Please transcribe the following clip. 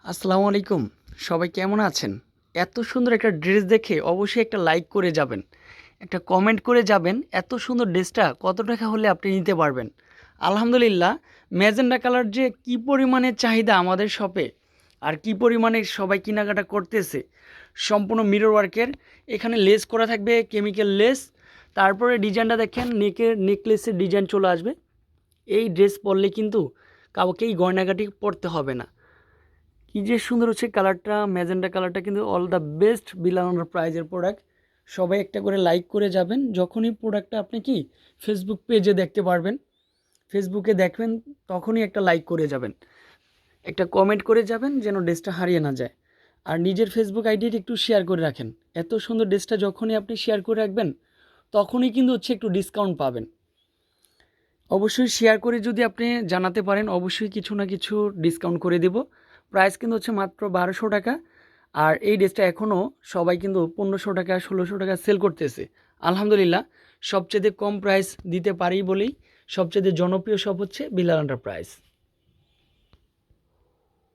আসসালামু আলাইকুম। সবাই কেমন আছেন? এত সুন্দর একটা ড্রেস দেখে অবশ্যই একটা লাইক করে যাবেন। একটা কমেন্ট করে যাবেন, এত সুন্দর ড্রেসটা কত টাকা হলে আপনি নিতে পারবেন? আলহামদুলিল্লাহ, ম্যাজেন্টা কালার যে কি পরিমাণে চাহিদা আমাদের শপে, আর কি পরিমাণে সবাই কেনাকাটা করতেছে। সম্পূর্ণ মিরর ওয়ার্কের, এখানে লেস করা থাকবে, কেমিক্যাল লেস। তারপরে ডিজাইনটা দেখেন, নেকলেসের ডিজাইন চলে আসবে। এই ড্রেস পরলে কিন্তু কাউকেই গয়নাগাটি পরতে হবে না। কি যে সুন্দর হচ্ছে কালারটা, ম্যাজেন্টা কালারটা কিন্তু অল দ্য বেস্ট বিলানোর প্রাইজের প্রোডাক্ট। সবাই একটা করে লাইক করে যাবেন। যখনই প্রোডাক্টটা আপনি কি ফেসবুক পেজে দেখতে পারবেন, ফেসবুকে দেখবেন, তখনই একটা লাইক করে যাবেন, একটা কমেন্ট করে যাবেন, যেন ড্রেসটা হারিয়ে না যায়। আর নিজের ফেসবুক আইডিটা একটু শেয়ার করে রাখেন। এত সুন্দর ড্রেসটা যখনই আপনি শেয়ার করে রাখবেন, তখনই কিন্তু হচ্ছে একটু ডিসকাউন্ট পাবেন। অবশ্যই শেয়ার করে যদি আপনি জানাতে পারেন, অবশ্যই কিছু না কিছু ডিসকাউন্ট করে দেব। প্রাইস কিন্তু হচ্ছে মাত্র 1200 টাকা। আর এই ড্রেসটা এখনও সবাই কিন্তু 1500 টাকা 1600 টাকা সেল করতেছে। আলহামদুলিল্লাহ, সবচেয়ে কম প্রাইস দিতে পারি বলেই সবচেয়ে জনপ্রিয় শপ হচ্ছে বিলাল এন্টারপ্রাইজ।